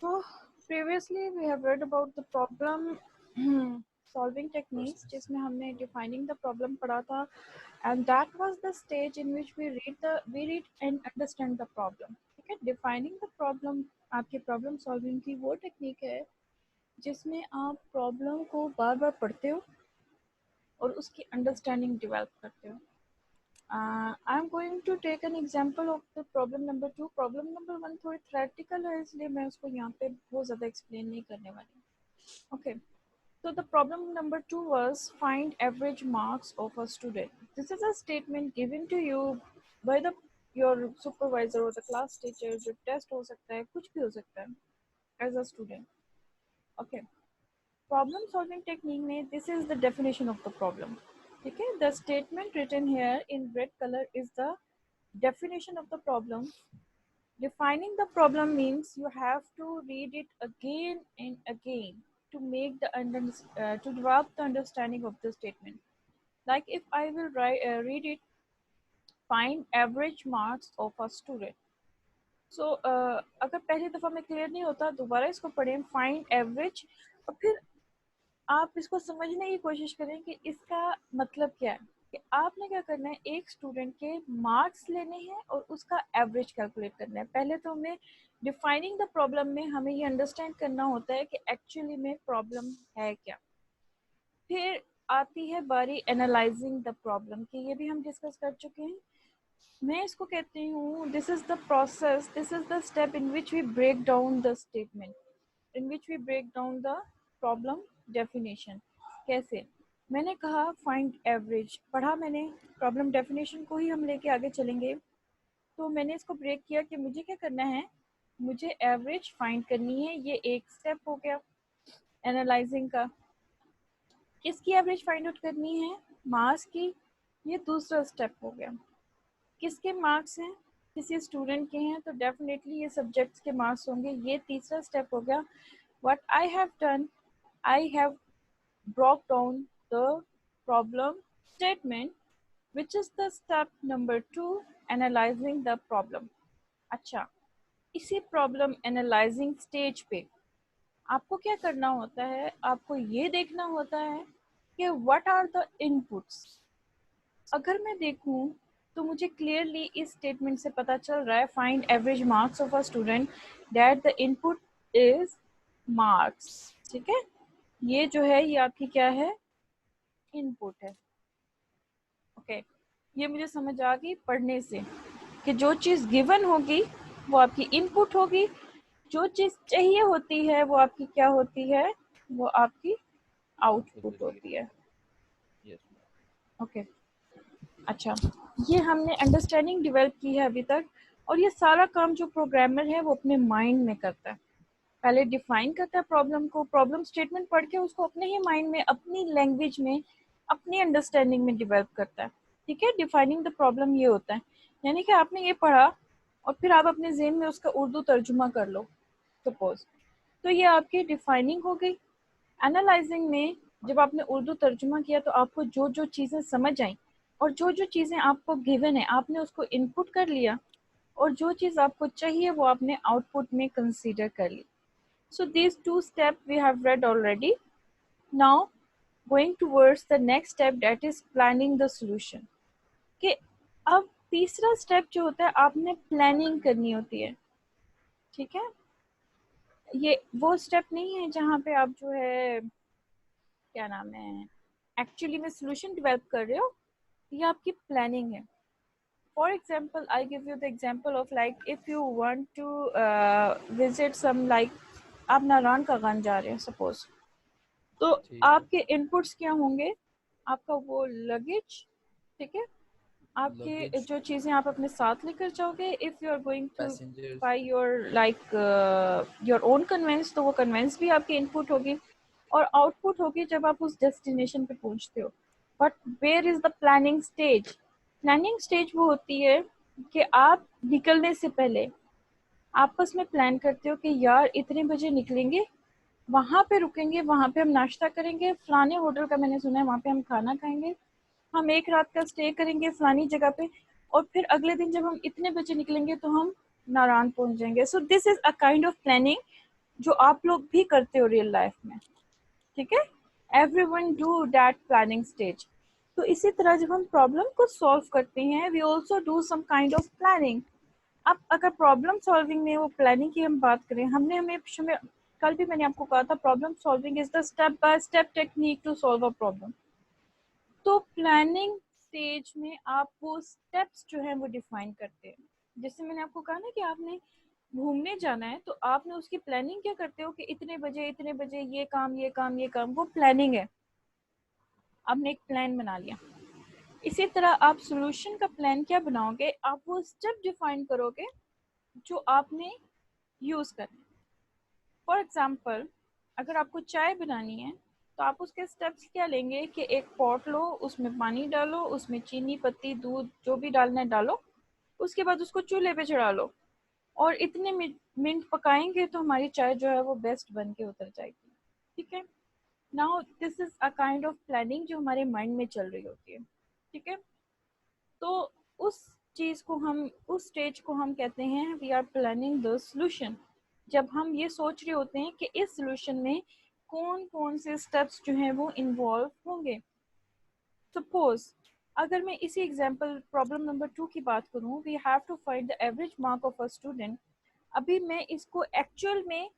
So previously we have read about the problem solving techniques जिसमें हमने defining the problem पढ़ा था and that was the stage in which we read and understand the problem. ठीक है, defining the problem आपके problem solving की वो technique है जिसमें आप प्रॉब्लम को बार बार पढ़ते हो और उसकी अंडरस्टैंडिंग डेवलप करते हो. I am going to take an example of the problem number 2. Problem number 1 थोड़ी थ्योरेटिकल है इसलिए मैं उसको यहाँ पे बहुत ज़्यादा एक्सप्लेन नहीं करने वाली. Okay, so the problem number 2 was find average marks of a student. This is a statement given to you by the your supervisor or the class teacher. जो टेस्ट हो सकता है, कुछ भी हो सकता है as a student. Okay. Problem solving technique में this is the definition of the problem. Okay, the statement written here in red color is the definition of the problem. Defining the problem means you have to read it again and again to make the to develop the understanding of the statement. Like if I will read it, find average marks of a student. So अगर पहली दफ़ा में clear नहीं होता दोबारा इसको पढ़ें find average और फिर आप इसको समझने की कोशिश करें कि इसका मतलब क्या है. कि आपने क्या करना है, एक स्टूडेंट के मार्क्स लेने हैं और उसका एवरेज कैलकुलेट करना है. पहले तो हमें डिफाइनिंग द प्रॉब्लम में हमें ये अंडरस्टैंड करना होता है कि एक्चुअली में प्रॉब्लम है क्या. फिर आती है बारी एनालाइजिंग द प्रॉब्लम की, ये भी हम डिस्कस कर चुके हैं. मैं इसको कहती हूँ this is the process, this is the step in which we break down the statement, in which we break down the problem definition. कैसे? मैंने कहा फाइंड एवरेज, पढ़ा मैंने, प्रॉब्लम डेफिनेशन को ही हम लेके आगे चलेंगे. तो मैंने इसको ब्रेक किया कि मुझे क्या करना है, मुझे एवरेज फाइंड करनी है. ये एक स्टेप हो गया एनालाइजिंग का. किसकी एवरेज फाइंड आउट करनी है? मार्क्स की. ये दूसरा स्टेप हो गया. किसके मार्क्स हैं? किसी स्टूडेंट के हैं तो डेफिनेटली ये सब्जेक्ट्स के मार्क्स होंगे. ये तीसरा स्टेप हो गया. What I have done, I have broke down the problem statement, which is the step number 2, analyzing the problem. अच्छा, इसी प्रॉब्लम एनालाइजिंग स्टेज पे आपको क्या करना होता है, आपको ये देखना होता है कि व्हाट आर द इनपुट्स. अगर मैं देखूं तो मुझे क्लियरली इस स्टेटमेंट से पता चल रहा है find average marks of a student that the input is marks. ठीक है, ये जो है ये आपकी क्या है, इनपुट है. ओके, ये मुझे समझ आ गई पढ़ने से कि जो चीज़ गिवन होगी वो आपकी इनपुट होगी, जो चीज़ चाहिए होती है वो आपकी क्या होती है, वो आपकी आउटपुट होती है. ओके, अच्छा, ये हमने अंडरस्टैंडिंग डेवलप की है अभी तक. और ये सारा काम जो प्रोग्रामर है वो अपने माइंड में करता है. पहले डिफाइन करता है प्रॉब्लम को, प्रॉब्लम स्टेटमेंट पढ़ के उसको अपने ही माइंड में, अपनी लैंग्वेज में, अपनी अंडरस्टैंडिंग में डेवलप करता है. ठीक है, डिफाइनिंग द प्रॉब्लम ये होता है. यानी कि आपने ये पढ़ा और फिर आप अपने ज़हन में उसका उर्दू तर्जुमा कर लो सपोज, तो ये आपकी डिफाइनिंग हो गई. एनालाइजिंग में जब आपने उर्दू तर्जुमा किया तो आपको जो जो चीज़ें समझ आई और जो जो चीज़ें आपको गिवन है आपने उसको इनपुट कर लिया और जो चीज़ आपको चाहिए वो आपने आउटपुट में कंसीडर कर ली. So these two steps we have read already. Now going towards the next step, that is planning the solution. कि अब तीसरा स्टेप जो होता है आपने प्लानिंग करनी होती है. ठीक है, ये वो स्टेप नहीं है जहाँ पे आप जो है क्या नाम है एक्चुअली में सोल्यूशन डेवलप कर रहे हो, ये आपकी प्लानिंग है. For example, I give you the example of like if you want to visit some like आप नारायण का गंज जा रहे हैं सपोज, तो आपके इनपुट्स क्या होंगे, आपका वो लगेज. ठीक है, आपके जो चीज़ें आप अपने साथ लेकर जाओगे. If you are going to buy your like your own conveyance, तो वो कन्वेंस भी आपकी इनपुट होगी. और आउटपुट होगी जब आप उस डेस्टिनेशन पे पहुंचते हो. But where is the planning stage? Planning stage वो होती है कि आप निकलने से पहले आपस में प्लान करते हो कि यार इतने बजे निकलेंगे, वहाँ पे रुकेंगे, वहाँ पे हम नाश्ता करेंगे, फलाने होटल का मैंने सुना है वहाँ पे हम खाना खाएंगे, हम एक रात का स्टे करेंगे फलानी जगह पे, और फिर अगले दिन जब हम इतने बजे निकलेंगे तो हम नारायण पहुँच जाएंगे. So this is a kind of planning जो आप लोग भी करते हो रियल लाइफ में, ठीक है। Everyone do that planning stage. तो इसी तरह जब हम प्रॉब्लम को सॉल्व करते हैं, we also do some kind of planning. अब अगर प्रॉब्लम सॉल्विंग में वो प्लानिंग की हम बात करें, हमने हमें कल भी मैंने आपको कहा था problem solving is the step by step technique to solve a problem. तो प्लानिंग स्टेज में आप वो स्टेप्स जो है वो डिफाइन करते हैं। जैसे मैंने आपको कहा ना कि आपने घूमने जाना है, तो आपने उसकी प्लानिंग क्या करते हो कि इतने बजे ये काम ये काम ये काम, वो प्लानिंग है। आपने एक प्लान बना लिया। इसी तरह आप सॉल्यूशन का प्लान क्या बनाओगे, आप वो स्टेप डिफाइन करोगे जो आपने यूज करना है। फॉर एग्जाम्पल, अगर आपको चाय बनानी है तो आप उसके स्टेप्स क्या लेंगे कि एक पॉट लो, उसमें पानी डालो, उसमें चीनी पत्ती दूध जो भी डालना है डालो, उसके बाद उसको चूल्हे पे चढ़ा लो, और इतने मिनट पकाएंगे तो हमारी चाय जो है वो बेस्ट बन के उतर जाएगी। ठीक है। Now this is a kind of planning जो हमारे माइंड में चल रही होती है। ठीक है। तो उस चीज को हम, उस स्टेज को हम कहते हैं we are planning the solution. जब हम ये सोच रहे होते हैं कि इस सॉल्यूशन में कौन कौन से स्टेप्स जो हैं वो इन्वॉल्व होंगे। सपोज अगर मैं इसी एग्जांपल प्रॉब्लम नंबर 2 की बात करूं, we have to find the average mark of a student. अभी मैं इसको एक्चुअल में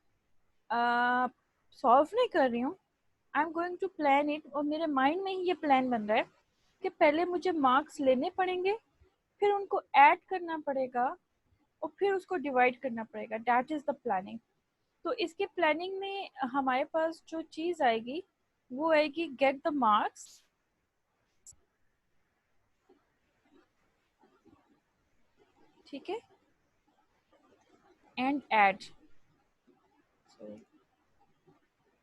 सॉल्व नहीं कर रही हूँ, I am going to plan it, और मेरे माइंड में ही ये प्लान बन रहा है कि पहले मुझे मार्क्स लेने पड़ेंगे, फिर उनको ऐड करना पड़ेगा, और फिर उसको डिवाइड करना पड़ेगा। That is the planning. तो इसके प्लानिंग में हमारे पास जो चीज आएगी वो आएगी गेट द मार्क्स, ठीक है, एंड ऐड।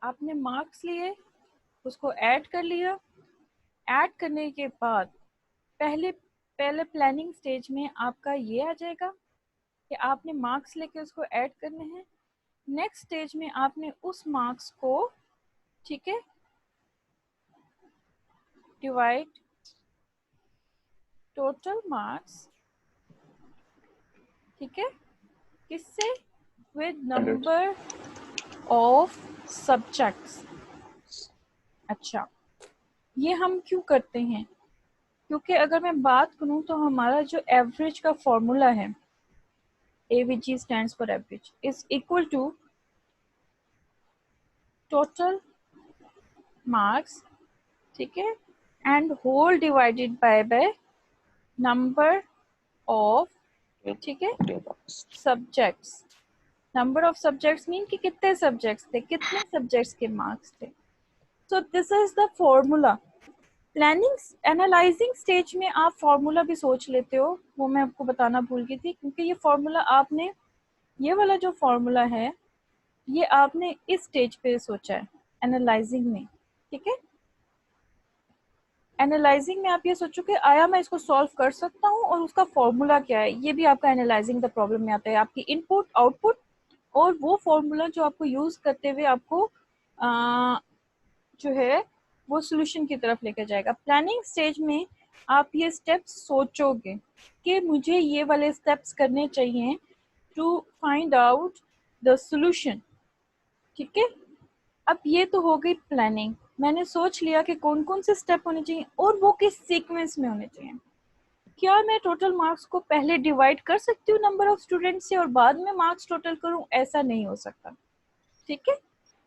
आपने मार्क्स लिए, उसको ऐड कर लिया। ऐड करने के बाद पहले पहले प्लानिंग स्टेज में आपका ये आ जाएगा कि आपने मार्क्स लेके उसको ऐड करने हैं। नेक्स्ट स्टेज में आपने उस मार्क्स को, ठीक है, डिवाइड टोटल मार्क्स, ठीक है, किससे, विद 100. Number of subjects. अच्छा, ये हम क्यों करते हैं? क्योंकि अगर मैं बात करूं तो हमारा जो एवरेज का फॉर्मूला है, AVG stands for average, is equal to total marks, ठीक है, and whole divided by number of, ठीक है, subjects. Number of subjects mean कि कितने सब्जेक्ट्स थे, कितने सब्जेक्ट्स के मार्क्स थे। So this is the formula. Planning analysing stage में आप फॉर्मूला भी सोच लेते हो, वो मैं आपको बताना भूल गई थी, क्योंकि ये फॉर्मूला आपने, ये वाला जो फॉर्मूला है ये आपने इस स्टेज पे सोचा है, एनालाइजिंग में। ठीक है। एनालाइजिंग में आप ये सोचो कि आया मैं इसको सॉल्व कर सकता हूँ और उसका फॉर्मूला क्या है, ये भी आपका एनालाइजिंग द प्रॉब्लम में आता है। आपकी इनपुट आउटपुट और वो फॉर्मूला जो आपको यूज करते हुए आपको जो है वो सोल्यूशन की तरफ लेकर जाएगा। प्लानिंग स्टेज में आप ये स्टेप्स सोचोगे कि मुझे ये वाले स्टेप्स करने चाहिए to find out the solution. ठीक है। अब ये तो हो गई प्लानिंग, मैंने सोच लिया कि कौन कौन से स्टेप होने चाहिए और वो किस सीक्वेंस में होने चाहिए। क्या मैं टोटल मार्क्स को पहले डिवाइड कर सकती हूँ नंबर ऑफ स्टूडेंट से और बाद में मार्क्स टोटल करूँ? ऐसा नहीं हो सकता। ठीक है।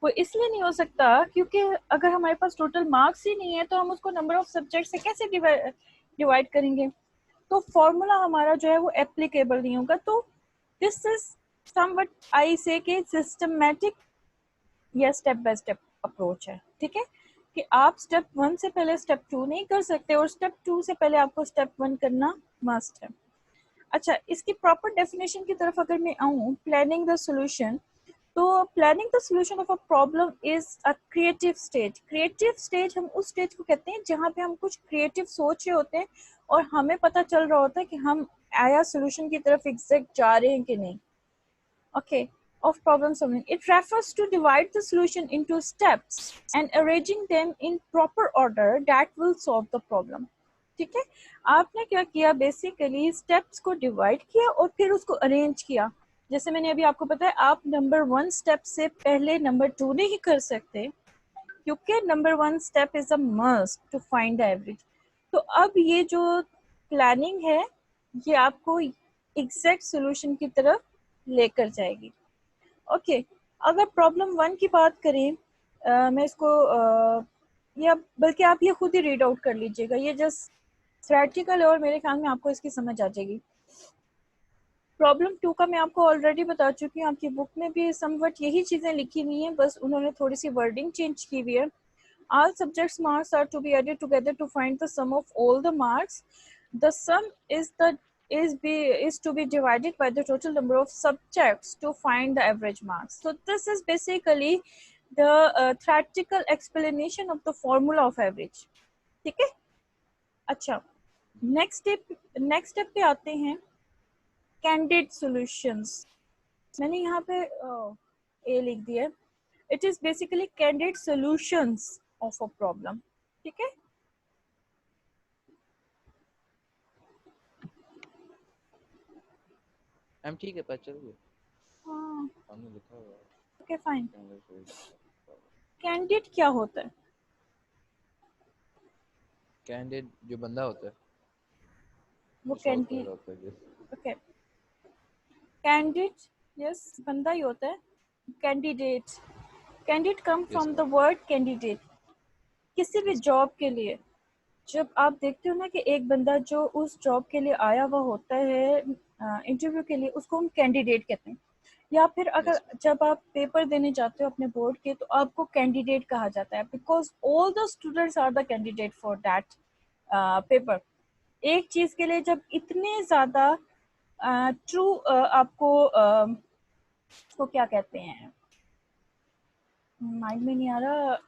वो इसलिए नहीं हो सकता क्योंकि अगर हमारे पास टोटल मार्क्स ही नहीं है तो हम उसको नंबर ऑफ सब्जेक्ट से कैसे डिवाइड करेंगे? तो फॉर्मूला हमारा जो है वो एप्लीकेबल नहीं होगा। तो दिस इज समवट आई से के सिस्टमैटिक या स्टेप बाय स्टेप अप्रोच है। ठीक है, कि आप स्टेप 1 से पहले स्टेप 2 नहीं कर सकते और स्टेप 2 से पहले आपको स्टेप 1 करना मस्ट है। अच्छा, इसकी प्रॉपर डेफिनेशन की तरफ अगर मैं आऊँ, प्लानिंग द सॉल्यूशन, तो planning the solution of a problem is a creative stage. Creative stage हम उस स्टेज को कहते हैं जहाँ पे हम कुछ क्रिएटिव सोच रहे होते हैं और हमें पता चल रहा होता है कि हम आया सॉल्यूशन की तरफ एग्जैक्ट जा रहे हैं कि नहीं। Okay, of problem solving. It refers to divide the solution into steps and arranging them in proper order that will solve the problem. ठीक है। आपने क्या किया, बेसिकली स्टेप्स को डिवाइड किया और फिर उसको अरेंज किया जैसे मैंने अभी आपको बताया, आप नंबर 1 स्टेप से पहले नंबर 2 नहीं कर सकते, क्योंकि number 1 step is a must to find the average. तो अब ये जो प्लानिंग है ये आपको एग्जैक्ट सॉल्यूशन की तरफ लेकर जाएगी। ओके, अगर प्रॉब्लम 1 की बात करें, मैं इसको या बल्कि आप ये खुद ही रीड आउट कर लीजिएगा, ये जस्ट थ्योरेटिकल है और मेरे ख्याल में आपको इसकी समझ आ जाएगी। प्रॉब्लम 2 का मैं आपको ऑलरेडी बता चुकी हूँ, आपकी बुक में भी समवट यही चीज़ें लिखी हुई हैं, बस उन्होंने थोड़ी सी वर्डिंग चेंज की हुई है। All subjects marks are to be added together to find the sum of all the marks. The sum is to be divided by the total number of subjects to find the average marks. So this is basically the theoretical explanation of the formula of average. ठीक है? अच्छा, next step पे आते हैं, candid solutions. मैंने यहाँ पे ए लिख दिया। It is basically candid solutions of a problem. ठीक है? मैम ठीक है, पता चल गया, हाँ, हमने लिखा हुआ है। Okay fine. कैंडिड कैंडिड क्या होता है? जो बंदा होता है, वो जो सॉल्व कर कैंडिड, रहा होता है। ओके, कैंडिड, यस, बंदा ही होता है। Candidate, candid come yes from the ma'am. Word candidate. किसी भी यस मैम। जॉब के लिए जब आप देखते हो ना कि एक बंदा जो उस जॉब के लिए आया हुआ होता है इंटरव्यू के लिए, उसको हम कैंडिडेट कहते हैं। या फिर अगर यस जब आप पेपर देने जाते हो अपने बोर्ड के, तो आपको कैंडिडेट कहा जाता है, because all the students are the candidate for that paper. एक चीज के लिए जब इतने ज्यादा ट्रू आपको उसको क्या कहते हैं, माइंड में नहीं आ रहा,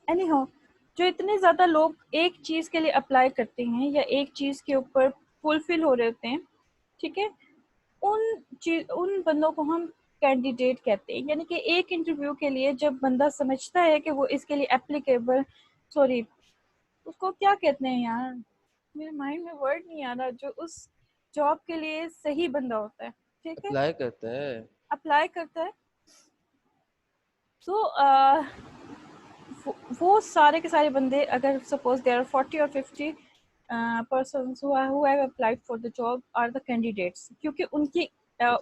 एनी हाउ, जो इतने ज्यादा लोग एक चीज के लिए अप्लाई करते हैं या एक चीज के ऊपर फुलफिल हो रहे होते हैं, ठीक है, उन बंदों को हम कैंडिडेट कहते हैं। यानी कि एक इंटरव्यू के लिए जब बंदा समझता है कि वो इसके लिए एप्लीकेबल, सॉरी उसको क्या कहते हैं यार, मेरे माइंड में वर्ड नहीं आ रहा, जो उस जॉब के लिए सही बंदा होता है, ठीक है, अप्लाई करता है। अप्लाई करता है। तो वो सारे के सारे बंदे, अगर सपोज देयर आर 40 और 50 persons who have applied for the job are the candidates, क्योंकि उनकी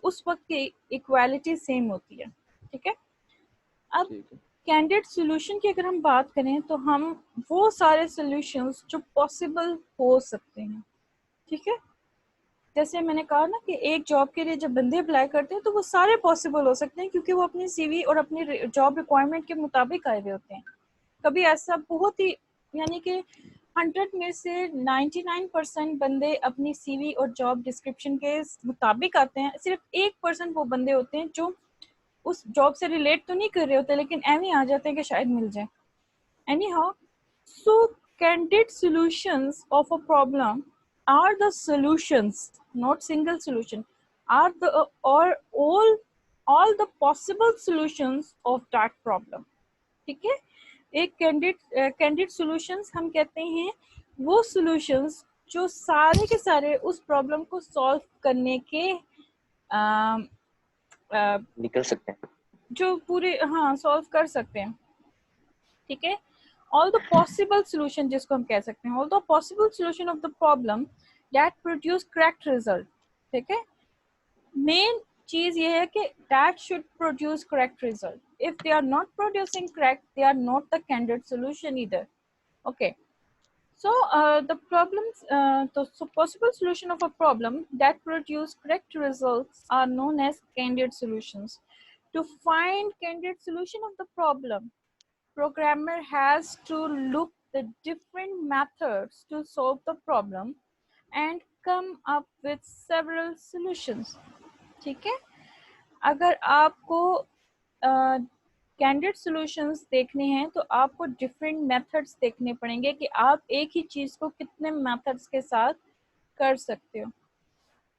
उस वक्त की इक्वालिटी सेम होती है। ठीक है? अब ठीक है। कैंडिडेट सोल्यूशन की अगर हम बात करें, तो हम वो सारे सोल्यूशंस जो पॉसिबल हो सकते हैं, ठीक है, जैसे मैंने कहा ना कि एक जॉब के लिए जब बंदे अप्लाई करते हैं तो वो सारे पॉसिबल हो सकते हैं, क्योंकि वो अपनी सीवी और अपनी जॉब रिक्वायरमेंट के मुताबिक आए हुए होते हैं। कभी ऐसा बहुत ही, यानी कि 100 में से 99% बंदे अपनी सीवी और जॉब डिस्क्रिप्शन के मुताबिक आते हैं। सिर्फ 1% वो बंदे होते हैं जो उस जॉब से रिलेट तो नहीं कर रहे होते, लेकिन एवं आ जाते हैं कि शायद मिल जाए। Any how, so candid solutions of a problem are the solutions, not single solution, are the or all the possible solutions of that problem। ठीक है? एक कैंडिड सॉल्यूशंस हम कहते हैं वो सॉल्यूशंस जो सारे के सारे उस प्रॉब्लम को सॉल्व करने के निकल सकते हैं। जो पूरे, हाँ, सॉल्व कर सकते हैं। ठीक है? ऑल द पॉसिबल सॉल्यूशन जिसको हम कह सकते हैं, all the possible solution of the problem that produce correct result. ठीक है? मेन चीज ये है कि that should produce correct result. If they are not producing correct, they are not the candidate solution either. Okay, so the possible solution of a problem that produce correct results are known as candidate solutions. To find candidate solution of the problem, programmer has to look the different methods to solve the problem and come up with several solutions. ठीक है? अगर आपको candidate solutions देखने हैं, तो आपको different methods देखने पड़ेंगे कि आप एक ही चीज को कितने मेथड्स के साथ कर सकते हो।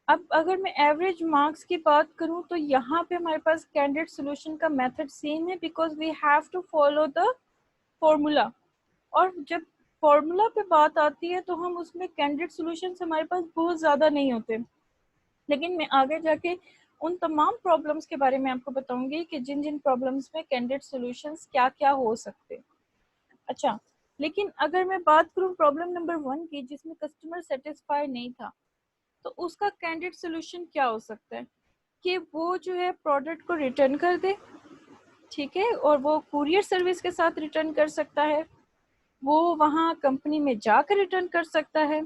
अब अगर मैं एवरेज मार्क्स की बात करूं, तो यहाँ पे हमारे पास कैंडिडेट सॉल्यूशन का मेथड सेम है, because we have to follow the formula. और जब फॉर्मूला पे बात आती है, तो हम उसमें कैंडिडेट सॉल्यूशंस हमारे पास बहुत ज़्यादा नहीं होते। लेकिन मैं आगे जाके उन तमाम प्रॉब्लम्स के बारे में आपको बताऊंगी कि जिन जिन प्रॉब्लम्स में कैंडिडेट सॉल्यूशंस क्या क्या हो सकते। अच्छा, लेकिन अगर मैं बात करूं प्रॉब्लम नंबर 1 की, जिसमें कस्टमर सेटिस्फाई नहीं था, तो उसका कैंडिडेट सॉल्यूशन क्या हो सकता है कि वो जो है प्रोडक्ट को रिटर्न कर दे, ठीक है, और वो कुरियर सर्विस के साथ रिटर्न कर सकता है, वो वहाँ कंपनी में जाकर रिटर्न कर सकता है,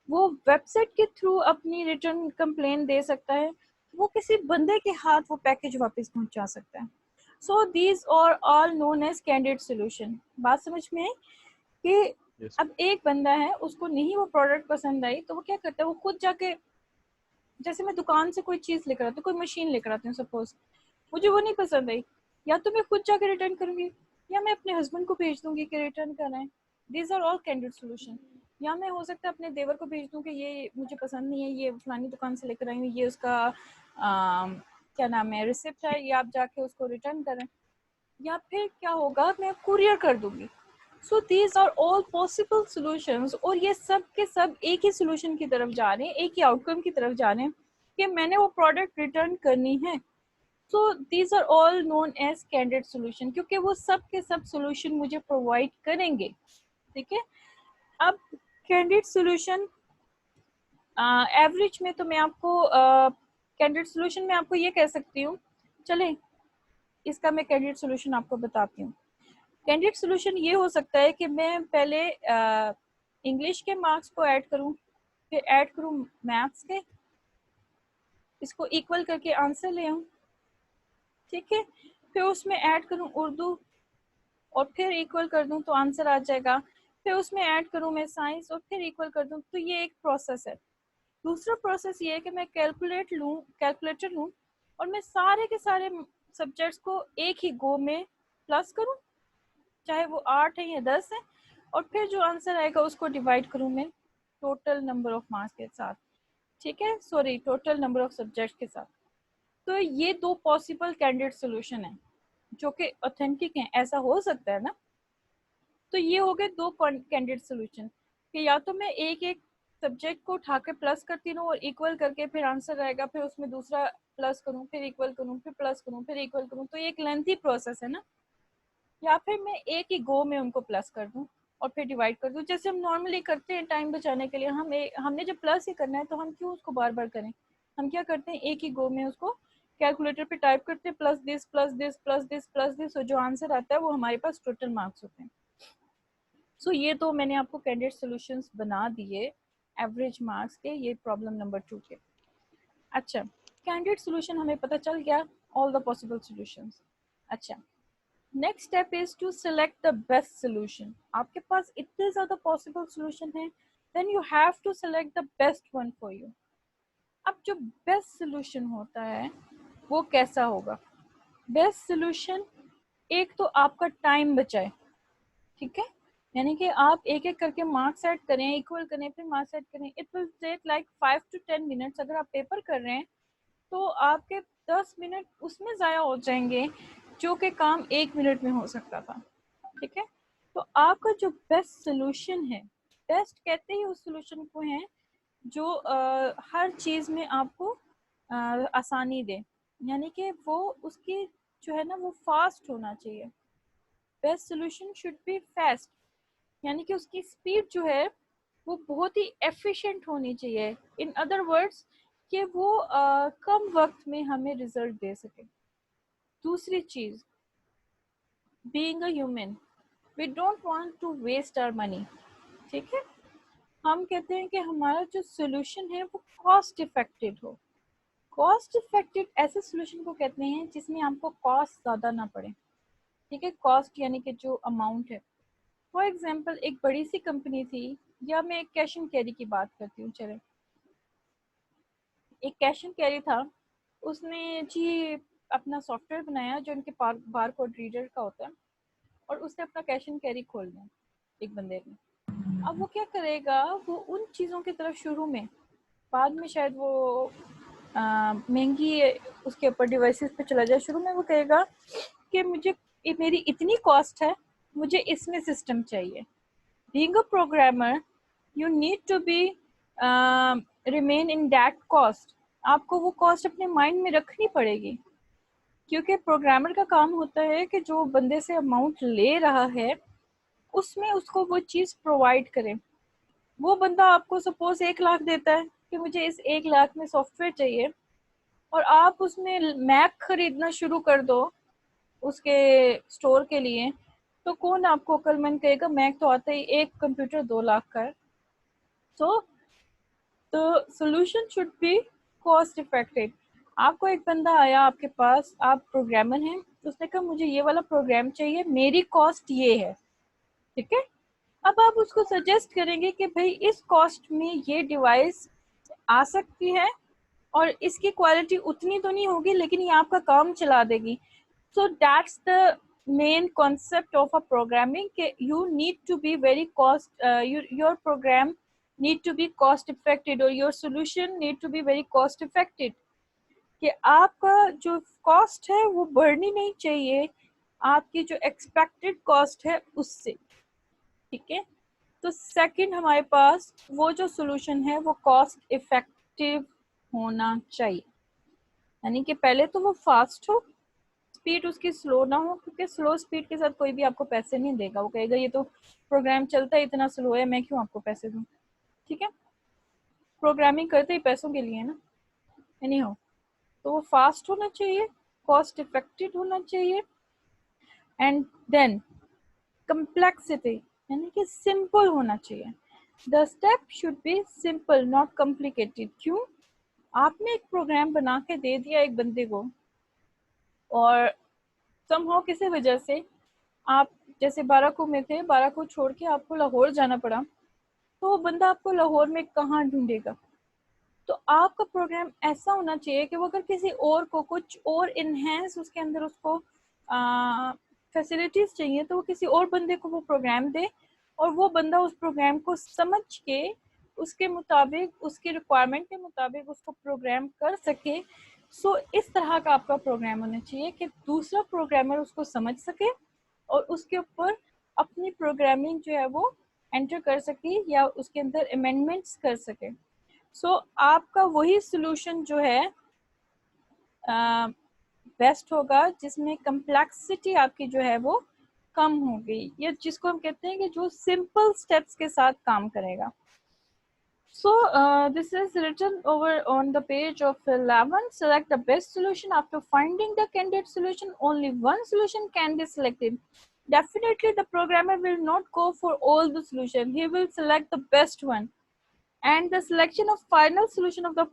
वो वेबसाइट के थ्रू अपनी रिटर्न कंप्लेन दे सकता है, वो किसी बंदे के हाथ वो पैकेज वापस पहुंचा सकता है। So these are all known as candidate solution. बात समझ में आई कि Yes. अब एक बंदा है, उसको नहीं वो प्रोडक्ट पसंद आई, तो वो क्या करता है, वो खुद जाके, जैसे मैं दुकान से कोई चीज़ लेकर आती हूँ, कोई मशीन लेकर आती हूँ सपोज, मुझे वो नहीं पसंद आई, या तो मैं खुद जाके रिटर्न करूंगी, या मैं अपने हस्बैंड को भेज दूंगी कि रिटर्न करना है। These are all candidate solution. या मैं हो सकता है अपने देवर को भेज दूं कि ये मुझे पसंद नहीं है, ये फलानी दुकान से लेकर आई हूँ, ये उसका क्या नाम है, रिसिप्ट है, ये आप जाके उसको रिटर्न करें। या फिर क्या होगा, मैं कुरियर कर दूंगी। So these are all possible solutions, और ये सब के सब एक ही सॉल्यूशन की तरफ जा रहे हैं, एक ही आउटकम की तरफ जा रहे हैं कि मैंने वो प्रोडक्ट रिटर्न करनी है। So these are all known as candidate solution, क्योंकि वो सब के सब सॉल्यूशन मुझे प्रोवाइड करेंगे। ठीक है, अब कैंडिडेट सॉल्यूशन एवरेज में तो मैं आपको कैंडिडेट सॉल्यूशन में आपको ये कह सकती हूँ, चले इसका मैं कैंडिडेट सॉल्यूशन आपको बताती हूँ। कैंडिडेट सॉल्यूशन ये हो सकता है कि मैं पहले इंग्लिश के मार्क्स को ऐड करूँ, फिर ऐड करूँ मैथ्स के, इसको इक्वल करके आंसर ले आऊँ, ठीक है, फिर उसमें ऐड करूँ उर्दू और फिर इक्वल कर दूं तो आंसर आ जाएगा, फिर उसमें ऐड करूं मैं साइंस और फिर इक्वल कर दूं, तो ये एक प्रोसेस है। दूसरा प्रोसेस ये है कि मैं कैलकुलेटर लूं और मैं सारे के सारे सब्जेक्ट्स को एक ही गो में प्लस करूं, चाहे वो 8 है या 10 है, और फिर जो आंसर आएगा उसको डिवाइड करूं मैं टोटल नंबर ऑफ मार्क्स के साथ, ठीक है, sorry total number of subject के साथ। तो ये दो पॉसिबल कैंडिडेट सोल्यूशन है जो कि ऑथेंटिक हैं, ऐसा हो सकता है ना। तो ये हो गए दो कैंडिडेट सोल्यूशन कि या तो मैं एक एक सब्जेक्ट को उठा के प्लस करती रहूँ और इक्वल करके फिर आंसर आएगा, फिर उसमें दूसरा प्लस करूँ, फिर इक्वल करूँ, फिर प्लस करूँ, फिर इक्वल करूँ, तो ये एक लेंथी प्रोसेस है ना। या फिर मैं एक ही गो में उनको प्लस कर दूँ और फिर डिवाइड कर दूँ, जैसे हम नॉर्मली करते हैं टाइम बचाने के लिए। हमने जब प्लस ही करना है तो हम क्यों उसको बार बार करें, हम क्या करते हैं एक ही गो में उसको कैलकुलेटर पे टाइप करते हैं, plus this plus this plus this plus this, और जो आंसर आता है वो हमारे पास टोटल मार्क्स होते हैं। सो ये तो मैंने आपको कैंडिडेट सॉल्यूशंस बना दिए एवरेज मार्क्स के, ये प्रॉब्लम नंबर 2 के। अच्छा, कैंडिडेट सॉल्यूशन हमें पता चल गया, ऑल द पॉसिबल सॉल्यूशंस। अच्छा, next step is to select the best solution. आपके पास इतने ज़्यादा पॉसिबल सॉल्यूशन हैं, then you have to select the best one for you. अब जो बेस्ट सॉल्यूशन होता है वो कैसा होगा? बेस्ट सॉल्यूशन एक तो आपका टाइम बचाए, ठीक है, यानी कि आप एक एक करके मार्क्स ऐड करें, इक्वल करें, फिर मार्क्स ऐड करें, it will take like 5 to 10 minutes. अगर आप पेपर कर रहे हैं तो आपके 10 मिनट उसमें ज़ाया हो जाएंगे जो कि काम 1 मिनट में हो सकता था, ठीक है। तो आपका जो बेस्ट सोल्यूशन है, बेस्ट कहते ही उस सोल्यूशन को है जो हर चीज़ में आपको आसानी दे, यानी कि वो उसकी जो है ना वो फास्ट होना चाहिए। Best solution should be fast, यानी कि उसकी स्पीड जो है वो बहुत ही एफिशिएंट होनी चाहिए। इन अदर वर्ड्स कि वो कम वक्त में हमें रिजल्ट दे सके। दूसरी चीज़, being a human, we don't want to waste our money, ठीक है। हम कहते हैं कि हमारा जो सोल्यूशन है वो कॉस्ट इफेक्टिव हो। कॉस्ट इफेक्टिव ऐसे सोल्यूशन को कहते हैं जिसमें आपको कॉस्ट ज़्यादा ना पड़े, ठीक है। कॉस्ट यानी कि जो अमाउंट है, फॉर एग्जाम्पल एक बड़ी सी कंपनी थी, या मैं एक कैश एंड कैरी की बात करती हूँ, चले एक कैश एंड कैरी था, उसने जी अपना सॉफ्टवेयर बनाया जो उनके बार कोड रीडर का होता है, और उसने अपना कैश एंड कैरी खोल दिया एक बंदे ने। अब वो क्या करेगा, वो उन चीज़ों की तरफ शुरू में, बाद में शायद वो महंगी उसके ऊपर डिवाइसेस पे चला जाए, शुरू में वो कहेगा कि मुझे मेरी इतनी कॉस्ट है, मुझे इसमें सिस्टम चाहिए। Being a programmer, you need to be remain in that cost, आपको वो कॉस्ट अपने माइंड में रखनी पड़ेगी, क्योंकि प्रोग्रामर का काम होता है कि जो बंदे से अमाउंट ले रहा है उसमें उसको वो चीज़ प्रोवाइड करे। वो बंदा आपको सपोज 1 लाख देता है कि मुझे इस 1 लाख में सॉफ्टवेयर चाहिए, और आप उसमें मैक खरीदना शुरू कर दो उसके स्टोर के लिए, तो कौन आपको अक्लमंद कहेगा? मैक तो आता ही एक कंप्यूटर 2 लाख का है। So the solution should be cost effective. आपको एक बंदा आया आपके पास, आप प्रोग्रामर हैं, उसने कहा मुझे ये वाला प्रोग्राम चाहिए, मेरी कॉस्ट ये है, ठीक है। अब आप उसको सजेस्ट करेंगे कि भाई इस कॉस्ट में ये डिवाइस आ सकती है और इसकी क्वालिटी उतनी तो नहीं होगी लेकिन ये आपका काम चला देगी। So that's the main concept of a programming कि you need to be very cost, your program need to be cost effective or your solution need to be very cost effective, कि आपका जो कॉस्ट है वो बढ़नी नहीं चाहिए आपकी जो एक्सपेक्टेड कॉस्ट है उससे, ठीक है। तो सेकंड हमारे पास वो जो सोल्यूशन है वो कॉस्ट इफेक्टिव होना चाहिए, यानी कि पहले तो वो फास्ट हो, स्पीड उसकी स्लो ना हो, क्योंकि स्लो स्पीड के साथ कोई भी आपको पैसे नहीं देगा, वो कहेगा ये तो प्रोग्राम चलता है इतना स्लो है, मैं क्यों आपको पैसे दूं, ठीक है। प्रोग्रामिंग करते ही पैसों के लिए ना, एनी हो। तो वो फास्ट होना चाहिए, कॉस्ट इफेक्टिव होना चाहिए, एंड देन कम्प्लेक्सिटी यानी कि सिंपल होना चाहिए। The step should be simple not complicated. क्यों? आपने एक प्रोग्राम बना के दे दिया एक बंदे को, और समहाउ किसी वजह से आप जैसे बाराको में थे, बाराको छोड़ के आपको लाहौर जाना पड़ा, तो वो बंदा आपको लाहौर में कहाँ ढूंढेगा? तो आपका प्रोग्राम ऐसा होना चाहिए कि वो अगर किसी और को कुछ और इनहेंस उसके अंदर उसको फैसिलिटीज चाहिए तो वो किसी और बंदे को वो प्रोग्राम दे, और वो बंदा उस प्रोग्राम को समझ के उसके मुताबिक उसकी रिक्वायरमेंट के मुताबिक उसको प्रोग्राम कर सके। सो इस तरह का आपका प्रोग्राम होना चाहिए कि दूसरा प्रोग्रामर उसको समझ सके और उसके ऊपर अपनी प्रोग्रामिंग जो है वो एंटर कर सके या उसके अंदर अमेंडमेंट्स कर सके। सो आपका वही सोल्यूशन जो है बेस्ट होगा जिसमें कम्प्लेक्सिटी आपकी जो है वो कम होगी, या जिसको हम कहते हैं कि जो सिंपल स्टेप्स के साथ काम करेगा। So this is written over on the page of 11. Select the best solution. After finding the candidate solution, only one solution can be selected. Definitely the programmer will not go for all the solution. He will select the best one. And the selection of final solution of the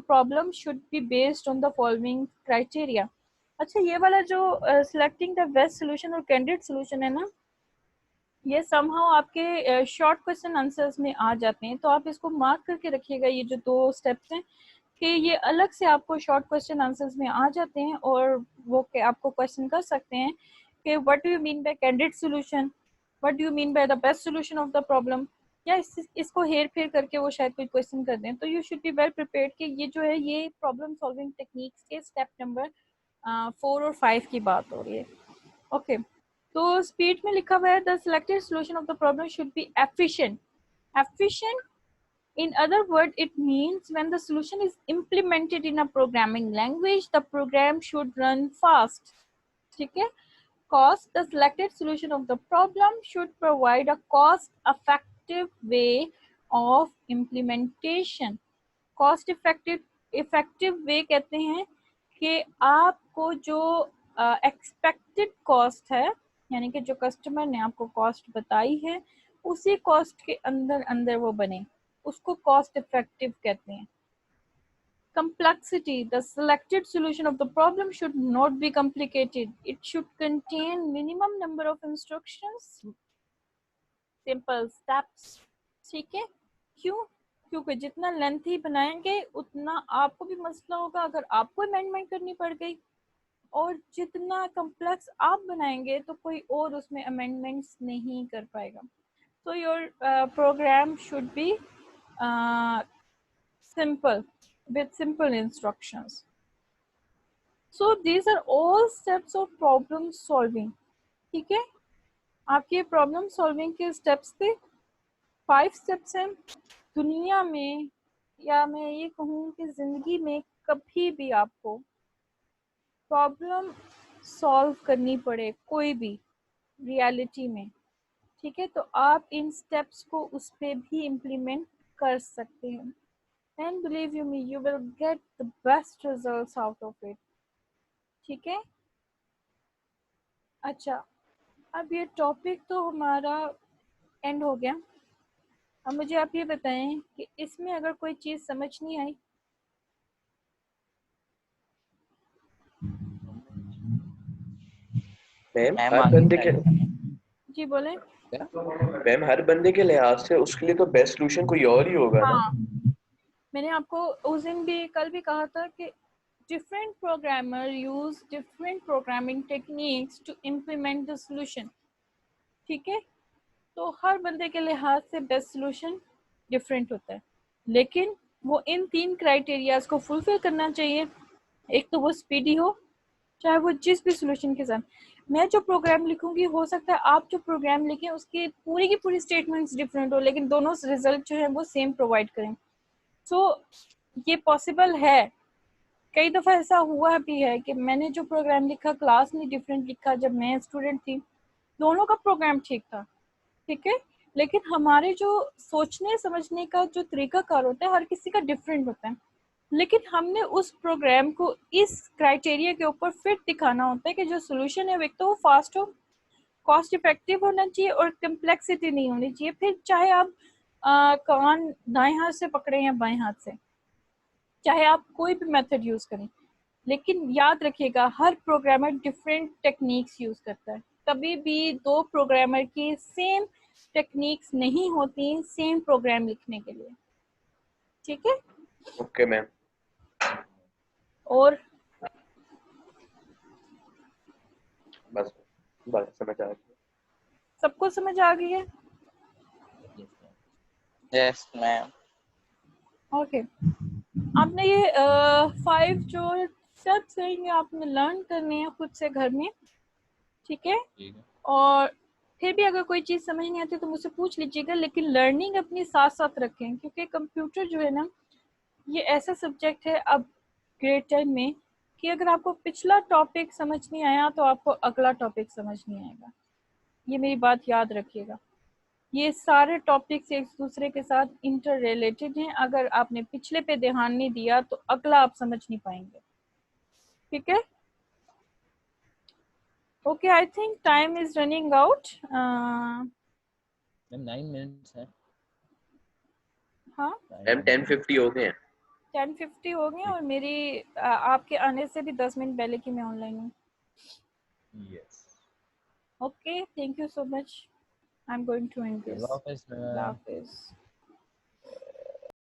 problem should be based on the following criteria. अच्छा, ये वाला जो selecting the best solution और candidate solution है ना, ये somehow आपके short question answers में आ जाते हैं, तो आप इसको मार्क करके रखिएगा, ये जो 2 स्टेप्स हैं कि ये अलग से आपको शॉर्ट क्वेश्चन आंसर्स में आ जाते हैं, और वो आपको क्वेश्चन कर सकते हैं कि what do you mean by candidate solution, what do you mean by the best solution of the problem, या इसको हेर फेर करके वो शायद कोई क्वेश्चन कर दें। तो you should be well prepared कि ये जो है ये प्रॉब्लम सॉल्विंग टेक्निक्स के स्टेप नंबर 4 और 5 की बात हो रही है। ओके, तो स्पीड में लिखा हुआ है the selected solution of the problem should be efficient. Efficient in other words, it means when the solution is implemented in a programming language, the program should run fast. ठीक है? Cost, the selected solution of the problem should provide a cost-effective way of implementation. Cost-effective way कहते हैं कि आपको जो expected cost है, यानी कि जो कस्टमर ने आपको कॉस्ट बताई है उसी कॉस्ट के अंदर अंदर वो बने, उसको कॉस्ट इफेक्टिव कहते हैं। Complexity, the selected solution of the problem should not be complicated. It should contain minimum number of instructions, simple steps. ठीक है? क्यों? क्योंकि जितना लेंथी बनाएंगे उतना आपको भी मसला होगा अगर आपको अमेंडमेंट करनी पड़ गई, और जितना कम्प्लेक्स आप बनाएंगे तो कोई और उसमें अमेंडमेंट्स नहीं कर पाएगा। So your program should be simple with simple instructions. So these are all steps of problem solving. ठीक है, आपके प्रॉब्लम सॉल्विंग के स्टेप्स थे, 5 स्टेप्स हैं। दुनिया में या मैं ये कहूँ कि जिंदगी में कभी भी आपको प्रॉब्लम सॉल्व करनी पड़े कोई भी रियलिटी में, ठीक है, तो आप इन स्टेप्स को उस पे भी इम्प्लीमेंट कर सकते हैं, and believe you me you will get the best results out of it. ठीक है, अच्छा, अब ये टॉपिक तो हमारा एंड हो गया। अब मुझे आप ये बताएं कि इसमें अगर कोई चीज़ समझ नहीं आई। मैम मैम हर आगे बंदे के जी बोलें। क्या? मैम हर बंदे के लिहाज से उसके लिए तो बेस्ट सोल्यूशन कोई और ही होगा ना। हाँ, मैंने आपको उस दिन भी कल भी कहा था कि different programmer use different programming techniques to implement the solution। ठीक है, तो हर बंदे के लिहाज से बेस्ट सोल्यूशन डिफरेंट होता है, लेकिन वो इन 3 क्राइटेरियाज को फुलफिल करना चाहिए। एक तो वो स्पीडी हो, चाहे वो जिस भी सोल्यूशन के साथ। मैं जो प्रोग्राम लिखूंगी, हो सकता है आप जो प्रोग्राम लिखें उसकी पूरी की पूरी स्टेटमेंट्स डिफरेंट हो, लेकिन दोनों रिजल्ट जो है वो सेम प्रोवाइड करें। सो ये पॉसिबल है। कई दफ़ा ऐसा हुआ भी है कि मैंने जो प्रोग्राम लिखा क्लास में डिफरेंट लिखा जब मैं स्टूडेंट थी, दोनों का प्रोग्राम ठीक था, ठीक है, लेकिन हमारे जो सोचने समझने का जो तरीकाकार होता है हर किसी का डिफरेंट होता है, लेकिन हमने उस प्रोग्राम को इस क्राइटेरिया के ऊपर फिट दिखाना होता है कि जो सोल्यूशन है वो एक तो वो फास्ट हो, कॉस्ट इफेक्टिव होना चाहिए और कम्प्लेक्सिटी नहीं होनी चाहिए। फिर चाहे आप कान दाएं हाथ से पकड़ें या बाएं हाथ से, चाहे आप कोई भी मेथड यूज़ करें, लेकिन याद रखिएगा हर प्रोग्रामर डिफरेंट टेक्निक्स यूज़ करता है। कभी भी दो प्रोग्रामर की सेम टेक्निक्स नहीं होती सेम प्रोग्राम लिखने के लिए। ठीक है, ओके मैम। और बस बस समझ आ गया। सबको समझ आ गई है? Yes ma'am. ओके, आपने ये 5 जो स्टेप्स हैं ये आपने लर्न करने हैं खुद से घर में, ठीक है, ठीक है। और फिर भी अगर कोई चीज़ समझ नहीं आती तो मुझसे पूछ लीजिएगा, लेकिन लर्निंग अपनी साथ साथ रखें, क्योंकि कंप्यूटर जो है ना ये ऐसा सब्जेक्ट है अब ग्रेड 10 में कि अगर आपको पिछला टॉपिक समझ नहीं आया तो आपको अगला टॉपिक समझ नहीं आएगा। ये मेरी बात याद रखिएगा, ये सारे टॉपिक्स एक दूसरे के साथ इंटर रिलेटेड हैं। अगर आपने पिछले पे ध्यान नहीं दिया तो अगला आप समझ नहीं पाएंगे। ठीक है, okay, I think time is running out. Ma'am 9 minutes है। हाँ, मैम 10:50 हो गए हैं। 10:50 हो गए और मेरी आपके आने से भी 10 मिनट पहले की मैं ऑनलाइन हूँ। Yes. Okay, thank you so much, I am going to end this. अल्लाह हाफ़िज़ मैम। अल्लाह हाफिज़।